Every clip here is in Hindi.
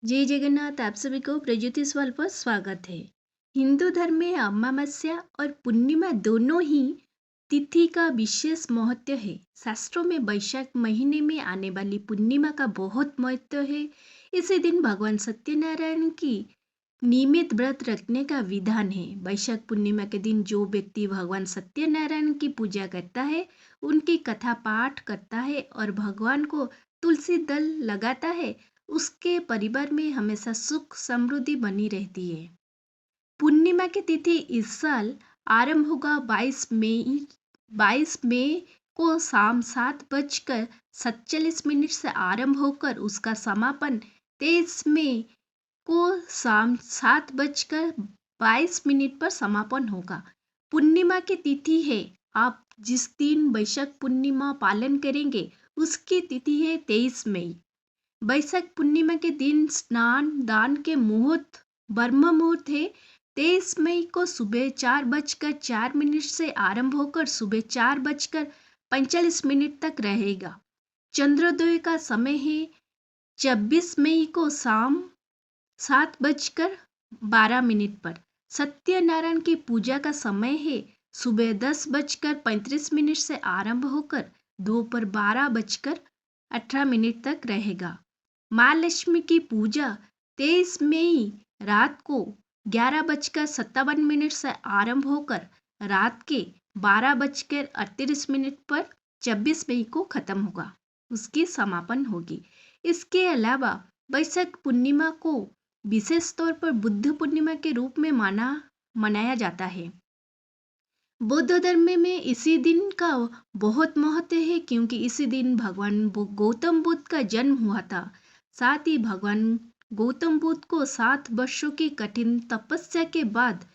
जय जगन्नाथ। आप सभी को प्रज्योति सवाल पर स्वागत है। हिंदू धर्म में अमावस्या और पूर्णिमा दोनों ही तिथि का विशेष महत्व है। शास्त्रों में वैशाख महीने में आने वाली पूर्णिमा का बहुत महत्व है। इसी दिन भगवान सत्यनारायण की नियमित व्रत रखने का विधान है। वैशाख पूर्णिमा के दिन जो व्यक्ति भगवान सत्यनारायण की पूजा करता है, उनकी कथा पाठ करता है और भगवान को तुलसी दल लगाता है, उसके परिवार में हमेशा सुख समृद्धि बनी रहती है। पूर्णिमा की तिथि इस साल आरंभ होगा 22 मई को शाम 7:47 से आरंभ होकर उसका समापन 23 मई को शाम 7:22 पर समापन होगा। पूर्णिमा की तिथि है, आप जिस दिन वैशाख पूर्णिमा पालन करेंगे उसकी तिथि है 23 मई। वैशाख पूर्णिमा के दिन स्नान दान के मुहूर्त ब्रह्म मुहूर्त है। 23 मई को सुबह 4:04 से आरंभ होकर सुबह 4:45 तक रहेगा। चंद्रोदय का समय है 26 मई को शाम 7:12 पर। सत्यनारायण की पूजा का समय है सुबह 10:35 से आरंभ होकर दोपहर 12:18 तक रहेगा। माँ लक्ष्मी की पूजा 23 मई रात को 11:57 से आरंभ होकर रात के 12:38 पर 26 मई को खत्म होगा, उसकी समापन होगी। इसके अलावा वैशाख पूर्णिमा को विशेष तौर पर बुद्ध पूर्णिमा के रूप में मनाया जाता है। बौद्ध धर्म में इसी दिन का बहुत महत्व है, क्योंकि इसी दिन भगवान गौतम बुद्ध का जन्म हुआ था। साथ ही भगवान गौतम बुद्ध को 7 वर्षों की कठिन तपस्या के बाद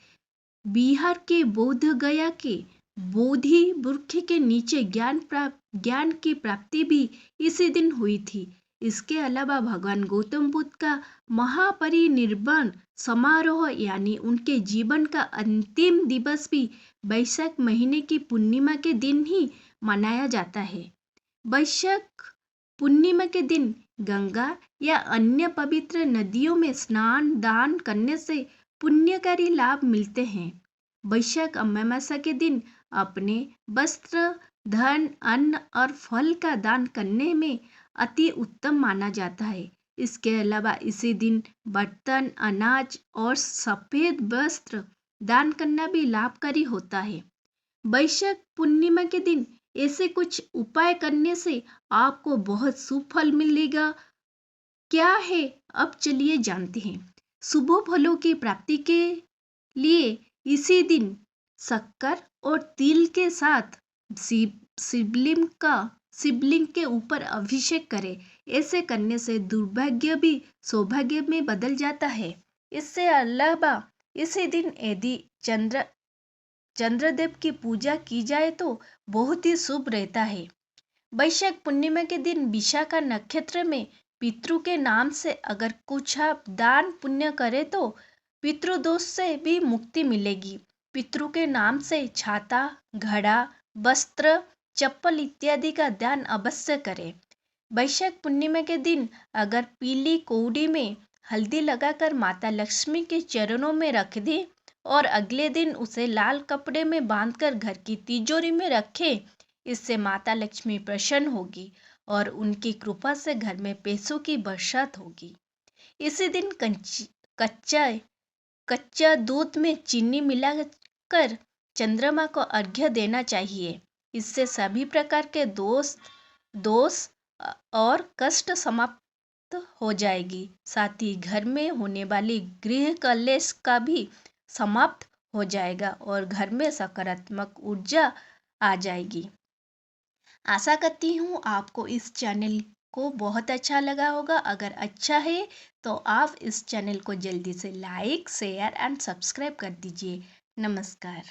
बिहार के बोध गया के बोधि वृक्ष के नीचे ज्ञान की प्राप्ति भी इसी दिन हुई थी। इसके अलावा भगवान गौतम बुद्ध का महापरिनिर्वाण समारोह यानी उनके जीवन का अंतिम दिवस भी वैशाख महीने की पूर्णिमा के दिन ही मनाया जाता है। वैशाख पूर्णिमा के दिन गंगा या अन्य पवित्र नदियों में स्नान दान करने से पुण्यकारी लाभ मिलते हैं। वैशाख अमावस्या के दिन अपने वस्त्र धन अन्न और फल का दान करने में अति उत्तम माना जाता है। इसके अलावा इसी दिन बर्तन अनाज और सफेद वस्त्र दान करना भी लाभकारी होता है। वैशाख पूर्णिमा के दिन ऐसे कुछ उपाय करने से आपको बहुत शुभ फल मिलेगा। क्या है, अब चलिए जानते हैं। शुभ फलों की प्राप्ति के लिए इसी दिन शक्कर और तिल के साथ शिवलिंग के ऊपर अभिषेक करें। ऐसे करने से दुर्भाग्य भी सौभाग्य में बदल जाता है। इससे अलावा इसी दिन यदि चंद्रदेव की पूजा की जाए तो बहुत ही शुभ रहता है। वैशाख पूर्णिमा के दिन विशाखा नक्षत्र में पितृ के नाम से अगर कुछ आप दान पुण्य करें तो पितृदोष से भी मुक्ति मिलेगी। पितृ के नाम से छाता घड़ा वस्त्र चप्पल इत्यादि का दान अवश्य करें। वैशाख पूर्णिमा के दिन अगर पीली कौड़ी में हल्दी लगाकर माता लक्ष्मी के चरणों में रख दें और अगले दिन उसे लाल कपड़े में बांधकर घर की तिजोरी में रखें, इससे माता लक्ष्मी प्रसन्न होगी और उनकी कृपा से घर में पैसों की बरसात होगी। इसी दिन कच्चा दूध में चीनी मिलाकर चंद्रमा को अर्घ्य देना चाहिए। इससे सभी प्रकार के दोष और कष्ट समाप्त हो जाएगी। साथ ही घर में होने वाली गृह कलेश का भी समाप्त हो जाएगा और घर में सकारात्मक ऊर्जा आ जाएगी। आशा करती हूँ आपको इस चैनल को बहुत अच्छा लगा होगा। अगर अच्छा है तो आप इस चैनल को जल्दी से लाइक शेयर एंड सब्सक्राइब कर दीजिए। नमस्कार।